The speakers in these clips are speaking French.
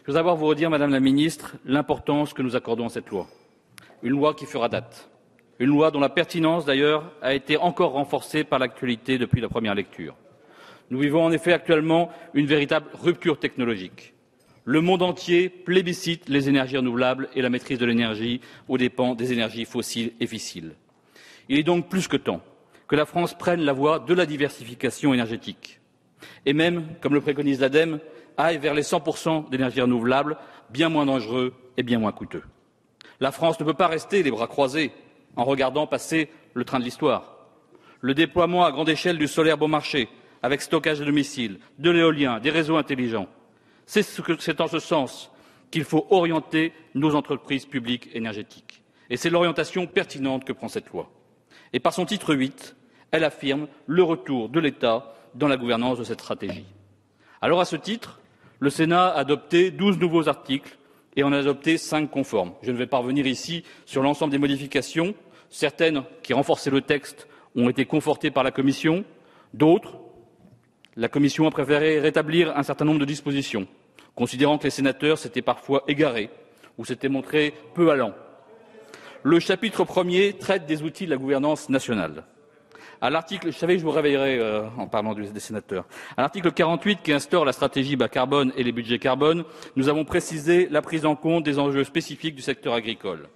Je veux d'abord vous redire, Madame la Ministre, l'importance que nous accordons à cette loi. Une loi qui fera date. Une loi dont la pertinence, d'ailleurs, a été encore renforcée par l'actualité depuis la première lecture. Nous vivons en effet actuellement une véritable rupture technologique. Le monde entier plébiscite les énergies renouvelables et la maîtrise de l'énergie aux dépens des énergies fossiles et fissiles. Il est donc plus que temps que la France prenne la voie de la diversification énergétique et même, comme le préconise l'ADEME, aille vers les 100% d'énergie renouvelable, bien moins dangereux et bien moins coûteux. La France ne peut pas rester les bras croisés en regardant passer le train de l'histoire. Le déploiement à grande échelle du solaire bon marché, avec stockage à domicile, de l'éolien, des réseaux intelligents, c'est en ce sens qu'il faut orienter nos entreprises publiques énergétiques. Et c'est l'orientation pertinente que prend cette loi. Et par son titre 8, elle affirme le retour de l'État dans la gouvernance de cette stratégie. Alors, à ce titre, le Sénat a adopté 12 nouveaux articles et en a adopté 5 conformes. Je ne vais pas revenir ici sur l'ensemble des modifications. Certaines qui renforçaient le texte ont été confortées par la Commission. D'autres, la Commission a préféré rétablir un certain nombre de dispositions, considérant que les sénateurs s'étaient parfois égarés ou s'étaient montrés peu allants. Le chapitre 1er traite des outils de la gouvernance nationale. À l'article, je savais que je vous réveillerais en parlant des sénateurs. À l'article 48 qui instaure la stratégie bas carbone et les budgets carbone, nous avons précisé la prise en compte des enjeux spécifiques du secteur agricole.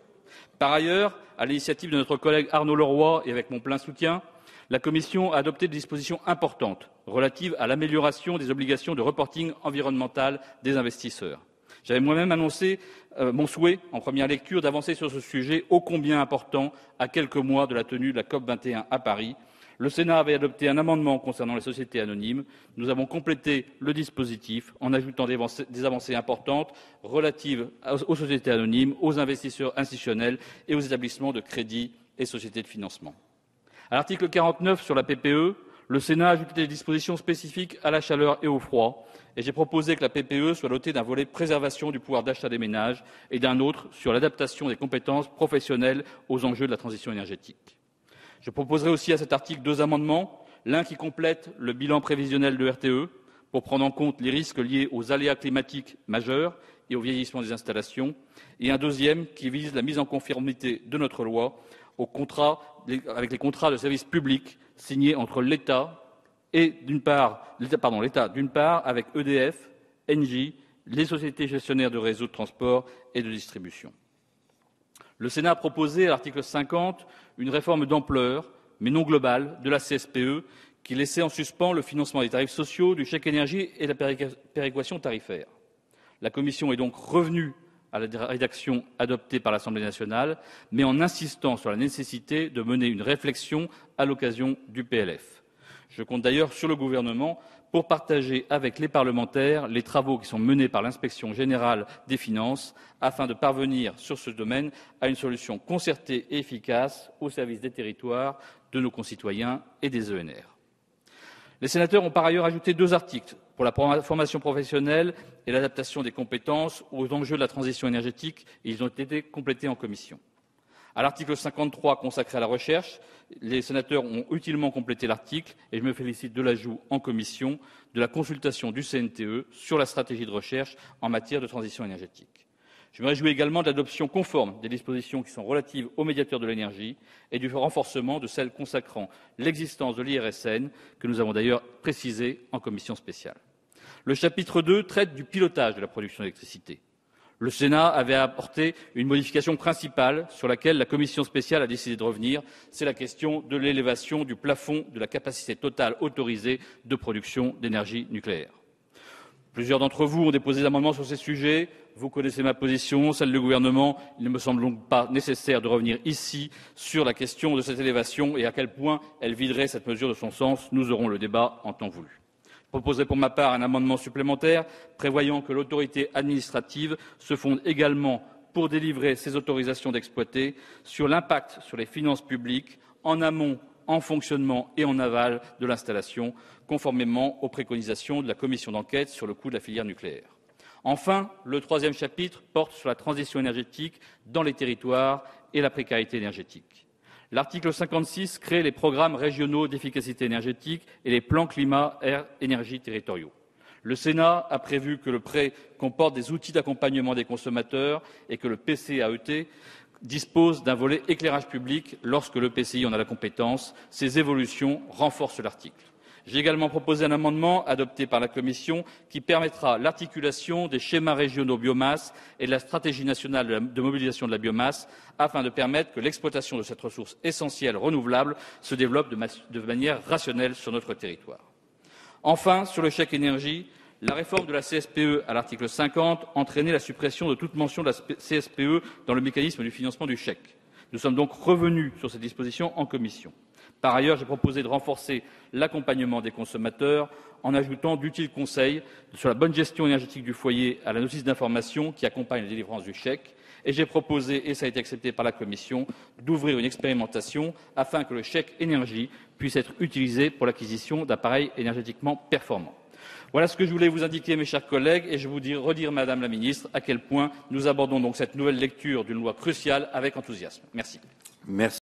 Par ailleurs, à l'initiative de notre collègue Arnaud Leroy et avec mon plein soutien, la Commission a adopté des dispositions importantes relatives à l'amélioration des obligations de reporting environnemental des investisseurs. J'avais moi-même annoncé mon souhait, en première lecture, d'avancer sur ce sujet ô combien important à quelques mois de la tenue de la COP 21 à Paris. Le Sénat avait adopté un amendement concernant les sociétés anonymes. Nous avons complété le dispositif en ajoutant des avancées importantes relatives aux sociétés anonymes, aux investisseurs institutionnels et aux établissements de crédit et sociétés de financement. À l'article 49 sur la PPE, le Sénat a ajouté des dispositions spécifiques à la chaleur et au froid, et j'ai proposé que la PPE soit dotée d'un volet préservation du pouvoir d'achat des ménages et d'un autre sur l'adaptation des compétences professionnelles aux enjeux de la transition énergétique. Je proposerai aussi à cet article 2 amendements, l'un qui complète le bilan prévisionnel de RTE pour prendre en compte les risques liés aux aléas climatiques majeurs et au vieillissement des installations, et un deuxième qui vise la mise en conformité de notre loi avec les contrats de service public signés entre l'État d'une part avec EDF, Engie, les sociétés gestionnaires de réseaux de transport et de distribution. Le Sénat a proposé à l'article 50 une réforme d'ampleur, mais non globale, de la CSPE qui laissait en suspens le financement des tarifs sociaux, du chèque énergie et de la péréquation tarifaire. La Commission est donc revenue à la rédaction adoptée par l'Assemblée nationale, mais en insistant sur la nécessité de mener une réflexion à l'occasion du PLF. Je compte d'ailleurs sur le gouvernement pour partager avec les parlementaires les travaux qui sont menés par l'inspection générale des finances afin de parvenir sur ce domaine à une solution concertée et efficace au service des territoires, de nos concitoyens et des ENR. Les sénateurs ont par ailleurs ajouté 2 articles pour la formation professionnelle et l'adaptation des compétences aux enjeux de la transition énergétique, et ils ont été complétés en commission. À l'article 53 consacré à la recherche, les sénateurs ont utilement complété l'article et je me félicite de l'ajout en commission de la consultation du CNTE sur la stratégie de recherche en matière de transition énergétique. Je me réjouis également de l'adoption conforme des dispositions qui sont relatives au médiateur de l'énergie et du renforcement de celles consacrant l'existence de l'IRSN, que nous avons d'ailleurs précisé en commission spéciale. Le chapitre 2 traite du pilotage de la production d'électricité. Le Sénat avait apporté une modification principale sur laquelle la commission spéciale a décidé de revenir, c'est la question de l'élévation du plafond de la capacité totale autorisée de production d'énergie nucléaire. Plusieurs d'entre vous ont déposé des amendements sur ces sujets. Vous connaissez ma position, celle du gouvernement. Il ne me semble donc pas nécessaire de revenir ici sur la question de cette élévation et à quel point elle viderait cette mesure de son sens. Nous aurons le débat en temps voulu. Je proposerai pour ma part un amendement supplémentaire prévoyant que l'autorité administrative se fonde également pour délivrer ces autorisations d'exploiter sur l'impact sur les finances publiques en amont, en fonctionnement et en aval de l'installation, conformément aux préconisations de la commission d'enquête sur le coût de la filière nucléaire. Enfin, le 3e chapitre porte sur la transition énergétique dans les territoires et la précarité énergétique. L'article 56 crée les programmes régionaux d'efficacité énergétique et les plans climat-air-énergie territoriaux. Le Sénat a prévu que le prêt comporte des outils d'accompagnement des consommateurs et que le PCAET dispose d'un volet éclairage public lorsque l'EPCI en a la compétence. Ces évolutions renforcent l'article. J'ai également proposé un amendement adopté par la Commission qui permettra l'articulation des schémas régionaux biomasse et de la stratégie nationale de mobilisation de la biomasse afin de permettre que l'exploitation de cette ressource essentielle renouvelable se développe de manière rationnelle sur notre territoire. Enfin, sur le chèque énergie, la réforme de la CSPE à l'article 50 entraînait la suppression de toute mention de la CSPE dans le mécanisme du financement du chèque. Nous sommes donc revenus sur cette disposition en commission. Par ailleurs, j'ai proposé de renforcer l'accompagnement des consommateurs en ajoutant d'utiles conseils sur la bonne gestion énergétique du foyer à la notice d'information qui accompagne la délivrance du chèque. Et j'ai proposé, et ça a été accepté par la Commission, d'ouvrir une expérimentation afin que le chèque énergie puisse être utilisé pour l'acquisition d'appareils énergétiquement performants. Voilà ce que je voulais vous indiquer, mes chers collègues, et je vous redire, Madame la Ministre, à quel point nous abordons donc cette nouvelle lecture d'une loi cruciale avec enthousiasme. Merci.